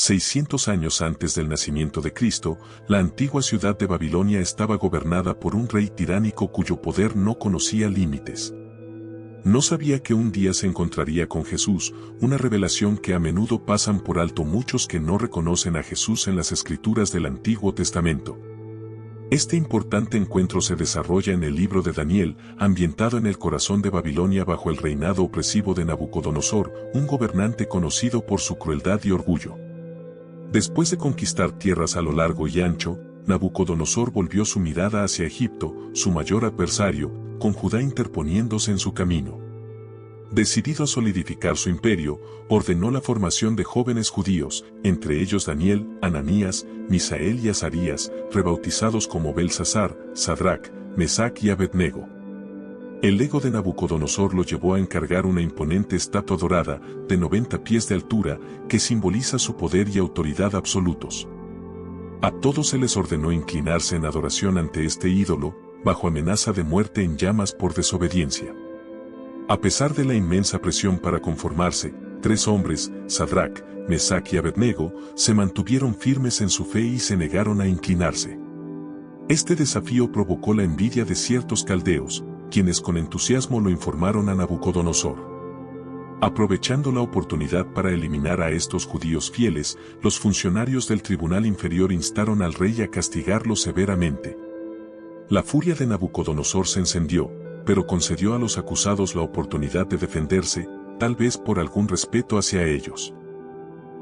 600 años antes del nacimiento de Cristo, la antigua ciudad de Babilonia estaba gobernada por un rey tiránico cuyo poder no conocía límites. No sabía que un día se encontraría con Jesús, una revelación que a menudo pasan por alto muchos que no reconocen a Jesús en las escrituras del Antiguo Testamento. Este importante encuentro se desarrolla en el libro de Daniel, ambientado en el corazón de Babilonia bajo el reinado opresivo de Nabucodonosor, un gobernante conocido por su crueldad y orgullo. Después de conquistar tierras a lo largo y ancho, Nabucodonosor volvió su mirada hacia Egipto, su mayor adversario, con Judá interponiéndose en su camino. Decidido a solidificar su imperio, ordenó la formación de jóvenes judíos, entre ellos Daniel, Ananías, Misael y Azarías, rebautizados como Belsasar, Sadrac, Mesac y Abednego. El ego de Nabucodonosor lo llevó a encargar una imponente estatua dorada, de 90 pies de altura, que simboliza su poder y autoridad absolutos. A todos se les ordenó inclinarse en adoración ante este ídolo, bajo amenaza de muerte en llamas por desobediencia. A pesar de la inmensa presión para conformarse, 3 hombres, Sadrac, Mesac y Abednego, se mantuvieron firmes en su fe y se negaron a inclinarse. Este desafío provocó la envidia de ciertos caldeos, quienes con entusiasmo lo informaron a Nabucodonosor. Aprovechando la oportunidad para eliminar a estos judíos fieles, los funcionarios del tribunal inferior instaron al rey a castigarlos severamente. La furia de Nabucodonosor se encendió, pero concedió a los acusados la oportunidad de defenderse, tal vez por algún respeto hacia ellos.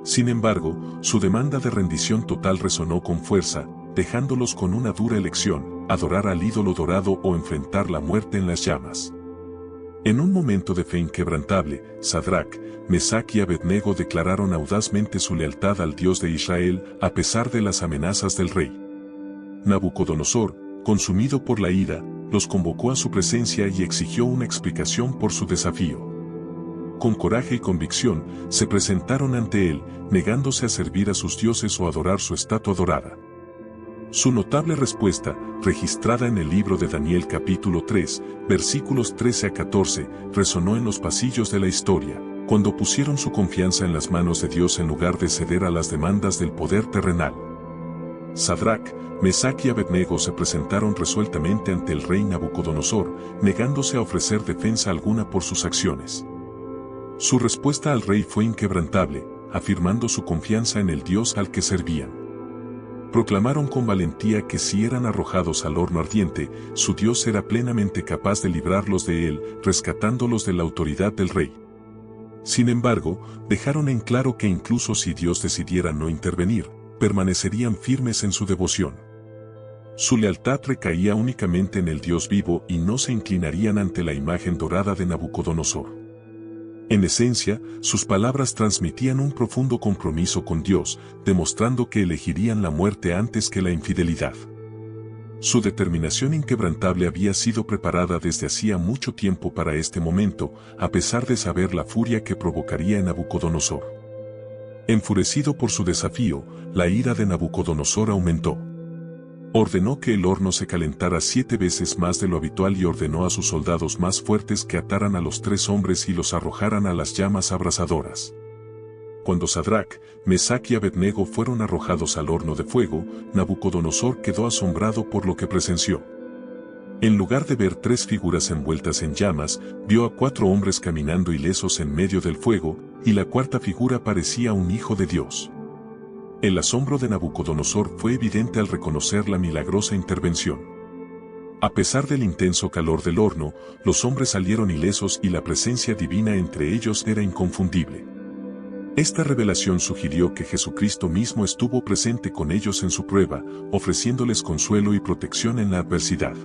Sin embargo, su demanda de rendición total resonó con fuerza, dejándolos con una dura elección: adorar al ídolo dorado o enfrentar la muerte en las llamas. En un momento de fe inquebrantable, Sadrac, Mesac y Abednego declararon audazmente su lealtad al Dios de Israel a pesar de las amenazas del rey. Nabucodonosor, consumido por la ira, los convocó a su presencia y exigió una explicación por su desafío. Con coraje y convicción, se presentaron ante él, negándose a servir a sus dioses o adorar su estatua dorada. Su notable respuesta, registrada en el libro de Daniel capítulo 3, versículos 13 a 14, resonó en los pasillos de la historia, cuando pusieron su confianza en las manos de Dios en lugar de ceder a las demandas del poder terrenal. Sadrac, Mesac y Abednego se presentaron resueltamente ante el rey Nabucodonosor, negándose a ofrecer defensa alguna por sus acciones. Su respuesta al rey fue inquebrantable, afirmando su confianza en el Dios al que servían. Proclamaron con valentía que si eran arrojados al horno ardiente, su Dios era plenamente capaz de librarlos de él, rescatándolos de la autoridad del rey. Sin embargo, dejaron en claro que incluso si Dios decidiera no intervenir, permanecerían firmes en su devoción. Su lealtad recaía únicamente en el Dios vivo y no se inclinarían ante la imagen dorada de Nabucodonosor. En esencia, sus palabras transmitían un profundo compromiso con Dios, demostrando que elegirían la muerte antes que la infidelidad. Su determinación inquebrantable había sido preparada desde hacía mucho tiempo para este momento, a pesar de saber la furia que provocaría en Nabucodonosor. Enfurecido por su desafío, la ira de Nabucodonosor aumentó. Ordenó que el horno se calentara 7 veces más de lo habitual y ordenó a sus soldados más fuertes que ataran a los 3 hombres y los arrojaran a las llamas abrasadoras. Cuando Sadrac, Mesac y Abednego fueron arrojados al horno de fuego, Nabucodonosor quedó asombrado por lo que presenció. En lugar de ver 3 figuras envueltas en llamas, vio a 4 hombres caminando ilesos en medio del fuego, y la cuarta figura parecía un hijo de Dios. El asombro de Nabucodonosor fue evidente al reconocer la milagrosa intervención. A pesar del intenso calor del horno, los hombres salieron ilesos y la presencia divina entre ellos era inconfundible. Esta revelación sugirió que Jesucristo mismo estuvo presente con ellos en su prueba, ofreciéndoles consuelo y protección en la adversidad.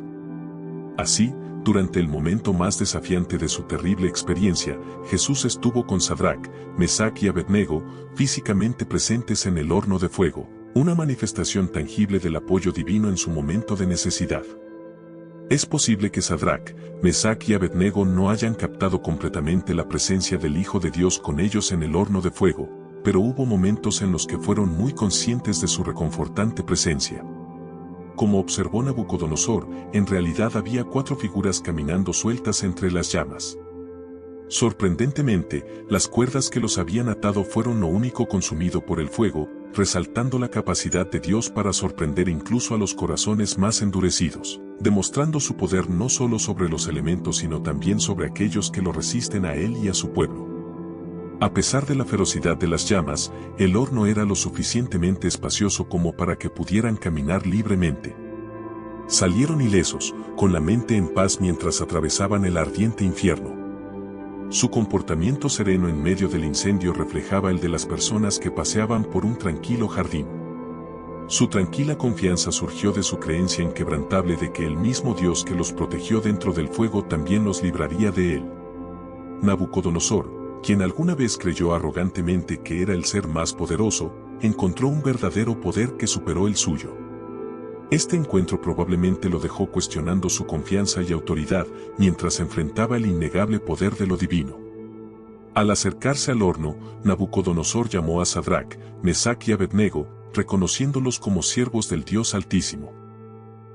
Así, durante el momento más desafiante de su terrible experiencia, Jesús estuvo con Sadrac, Mesac y Abednego, físicamente presentes en el horno de fuego, una manifestación tangible del apoyo divino en su momento de necesidad. Es posible que Sadrac, Mesac y Abednego no hayan captado completamente la presencia del Hijo de Dios con ellos en el horno de fuego, pero hubo momentos en los que fueron muy conscientes de su reconfortante presencia. Como observó Nabucodonosor, en realidad había 4 figuras caminando sueltas entre las llamas. Sorprendentemente, las cuerdas que los habían atado fueron lo único consumido por el fuego, resaltando la capacidad de Dios para sorprender incluso a los corazones más endurecidos, demostrando su poder no solo sobre los elementos sino también sobre aquellos que lo resisten a Él y a su pueblo. A pesar de la ferocidad de las llamas, el horno era lo suficientemente espacioso como para que pudieran caminar libremente. Salieron ilesos, con la mente en paz mientras atravesaban el ardiente infierno. Su comportamiento sereno en medio del incendio reflejaba el de las personas que paseaban por un tranquilo jardín. Su tranquila confianza surgió de su creencia inquebrantable de que el mismo Dios que los protegió dentro del fuego también los libraría de él. Nabucodonosor, quien alguna vez creyó arrogantemente que era el ser más poderoso, encontró un verdadero poder que superó el suyo. Este encuentro probablemente lo dejó cuestionando su confianza y autoridad mientras enfrentaba el innegable poder de lo divino. Al acercarse al horno, Nabucodonosor llamó a Sadrac, Mesac y Abednego, reconociéndolos como siervos del Dios Altísimo.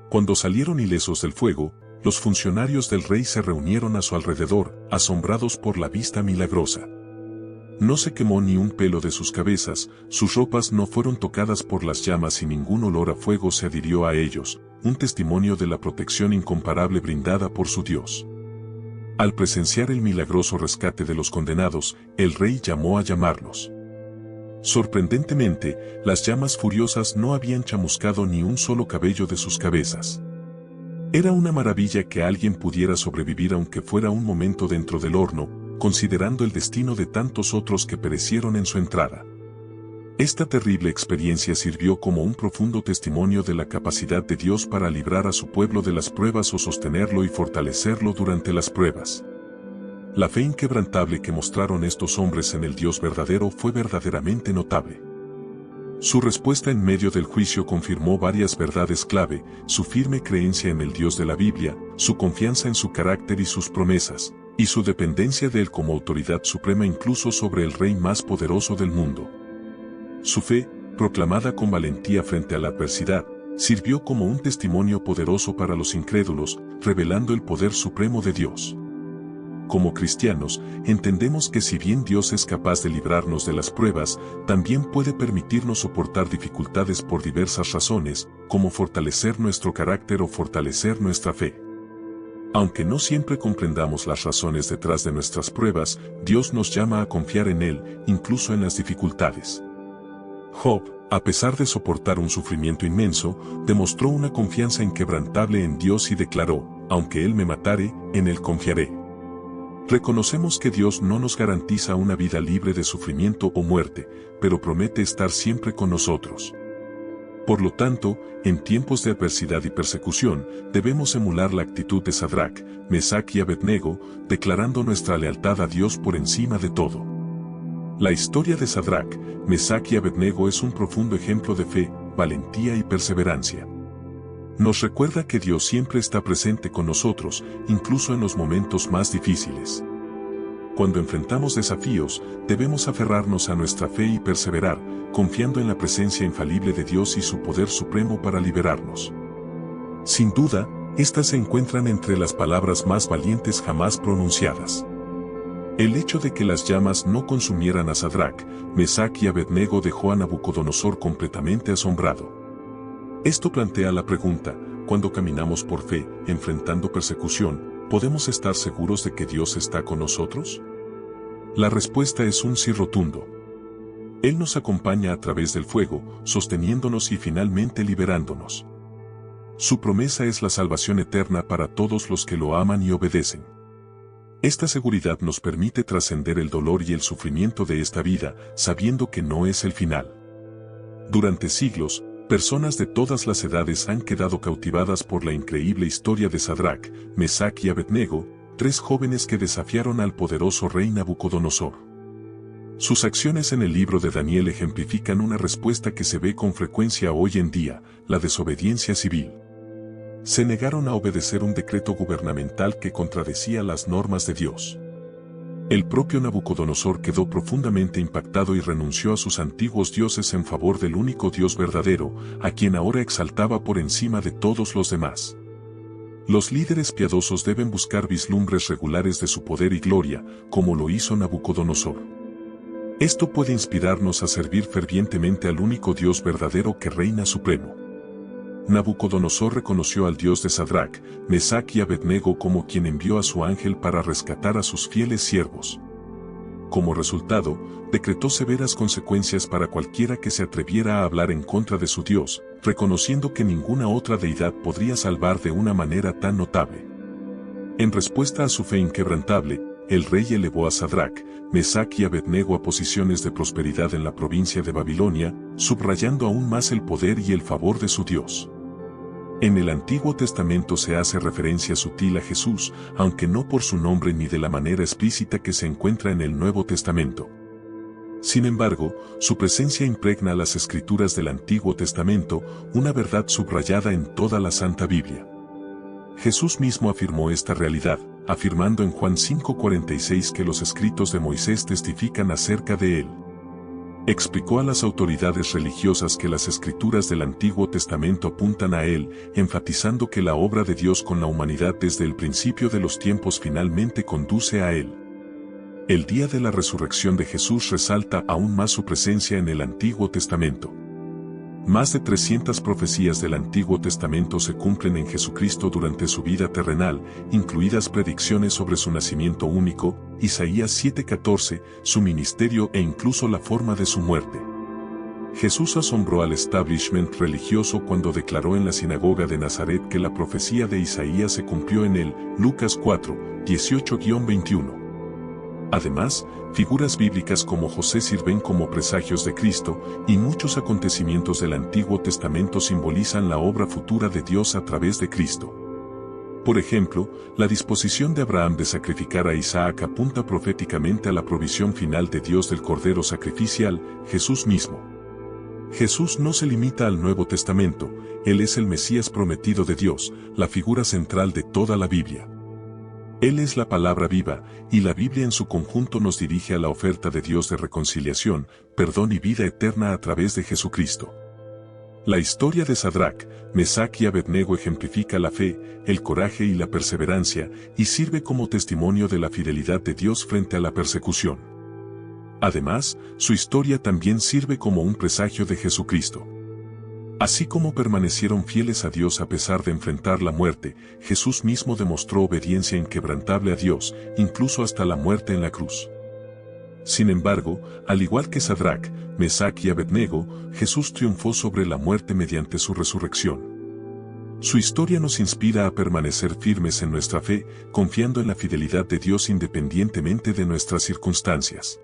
Cuando salieron ilesos del fuego, los funcionarios del rey se reunieron a su alrededor, asombrados por la vista milagrosa. No se quemó ni un pelo de sus cabezas, sus ropas no fueron tocadas por las llamas y ningún olor a fuego se adhirió a ellos, un testimonio de la protección incomparable brindada por su Dios. Al presenciar el milagroso rescate de los condenados, el rey llamó a llamarlos. Sorprendentemente, las llamas furiosas no habían chamuscado ni un solo cabello de sus cabezas. Era una maravilla que alguien pudiera sobrevivir aunque fuera un momento dentro del horno, considerando el destino de tantos otros que perecieron en su entrada. Esta terrible experiencia sirvió como un profundo testimonio de la capacidad de Dios para librar a su pueblo de las pruebas o sostenerlo y fortalecerlo durante las pruebas. La fe inquebrantable que mostraron estos hombres en el Dios verdadero fue verdaderamente notable. Su respuesta en medio del juicio confirmó varias verdades clave: su firme creencia en el Dios de la Biblia, su confianza en su carácter y sus promesas, y su dependencia de Él como autoridad suprema incluso sobre el rey más poderoso del mundo. Su fe, proclamada con valentía frente a la adversidad, sirvió como un testimonio poderoso para los incrédulos, revelando el poder supremo de Dios. Como cristianos, entendemos que si bien Dios es capaz de librarnos de las pruebas, también puede permitirnos soportar dificultades por diversas razones, como fortalecer nuestro carácter o fortalecer nuestra fe. Aunque no siempre comprendamos las razones detrás de nuestras pruebas, Dios nos llama a confiar en Él, incluso en las dificultades. Job, a pesar de soportar un sufrimiento inmenso, demostró una confianza inquebrantable en Dios y declaró: aunque Él me matare, en Él confiaré. Reconocemos que Dios no nos garantiza una vida libre de sufrimiento o muerte, pero promete estar siempre con nosotros. Por lo tanto, en tiempos de adversidad y persecución, debemos emular la actitud de Sadrac, Mesac y Abednego, declarando nuestra lealtad a Dios por encima de todo. La historia de Sadrac, Mesac y Abednego es un profundo ejemplo de fe, valentía y perseverancia. Nos recuerda que Dios siempre está presente con nosotros, incluso en los momentos más difíciles. Cuando enfrentamos desafíos, debemos aferrarnos a nuestra fe y perseverar, confiando en la presencia infalible de Dios y su poder supremo para liberarnos. Sin duda, estas se encuentran entre las palabras más valientes jamás pronunciadas. El hecho de que las llamas no consumieran a Sadrac, Mesac y Abednego dejó a Nabucodonosor completamente asombrado. Esto plantea la pregunta: cuando caminamos por fe, enfrentando persecución, ¿podemos estar seguros de que Dios está con nosotros? La respuesta es un sí rotundo. Él nos acompaña a través del fuego, sosteniéndonos y finalmente liberándonos. Su promesa es la salvación eterna para todos los que lo aman y obedecen. Esta seguridad nos permite trascender el dolor y el sufrimiento de esta vida, sabiendo que no es el final. Durante siglos, personas de todas las edades han quedado cautivadas por la increíble historia de Sadrac, Mesac y Abednego, tres jóvenes que desafiaron al poderoso rey Nabucodonosor. Sus acciones en el libro de Daniel ejemplifican una respuesta que se ve con frecuencia hoy en día: la desobediencia civil. Se negaron a obedecer un decreto gubernamental que contradecía las normas de Dios. El propio Nabucodonosor quedó profundamente impactado y renunció a sus antiguos dioses en favor del único Dios verdadero, a quien ahora exaltaba por encima de todos los demás. Los líderes piadosos deben buscar vislumbres regulares de su poder y gloria, como lo hizo Nabucodonosor. Esto puede inspirarnos a servir fervientemente al único Dios verdadero que reina supremo. Nabucodonosor reconoció al Dios de Sadrac, Mesac y Abednego como quien envió a su ángel para rescatar a sus fieles siervos. Como resultado, decretó severas consecuencias para cualquiera que se atreviera a hablar en contra de su Dios, reconociendo que ninguna otra deidad podría salvar de una manera tan notable. En respuesta a su fe inquebrantable, el rey elevó a Sadrac, Mesac y Abednego a posiciones de prosperidad en la provincia de Babilonia, subrayando aún más el poder y el favor de su Dios. En el Antiguo Testamento se hace referencia sutil a Jesús, aunque no por su nombre ni de la manera explícita que se encuentra en el Nuevo Testamento. Sin embargo, su presencia impregna las escrituras del Antiguo Testamento, una verdad subrayada en toda la Santa Biblia. Jesús mismo afirmó esta realidad, afirmando en Juan 5:46 que los escritos de Moisés testifican acerca de él. Explicó a las autoridades religiosas que las escrituras del Antiguo Testamento apuntan a él, enfatizando que la obra de Dios con la humanidad desde el principio de los tiempos finalmente conduce a él. El día de la resurrección de Jesús resalta aún más su presencia en el Antiguo Testamento. Más de 300 profecías del Antiguo Testamento se cumplen en Jesucristo durante su vida terrenal, incluidas predicciones sobre su nacimiento único, Isaías 7:14, su ministerio e incluso la forma de su muerte. Jesús asombró al establishment religioso cuando declaró en la sinagoga de Nazaret que la profecía de Isaías se cumplió en él, Lucas 4:18-21. Además, figuras bíblicas como José sirven como presagios de Cristo, y muchos acontecimientos del Antiguo Testamento simbolizan la obra futura de Dios a través de Cristo. Por ejemplo, la disposición de Abraham de sacrificar a Isaac apunta proféticamente a la provisión final de Dios del Cordero sacrificial, Jesús mismo. Jesús no se limita al Nuevo Testamento, Él es el Mesías prometido de Dios, la figura central de toda la Biblia. Él es la palabra viva, y la Biblia en su conjunto nos dirige a la oferta de Dios de reconciliación, perdón y vida eterna a través de Jesucristo. La historia de Sadrac, Mesac y Abednego ejemplifica la fe, el coraje y la perseverancia, y sirve como testimonio de la fidelidad de Dios frente a la persecución. Además, su historia también sirve como un presagio de Jesucristo. Así como permanecieron fieles a Dios a pesar de enfrentar la muerte, Jesús mismo demostró obediencia inquebrantable a Dios, incluso hasta la muerte en la cruz. Sin embargo, al igual que Sadrac, Mesac y Abednego, Jesús triunfó sobre la muerte mediante su resurrección. Su historia nos inspira a permanecer firmes en nuestra fe, confiando en la fidelidad de Dios independientemente de nuestras circunstancias.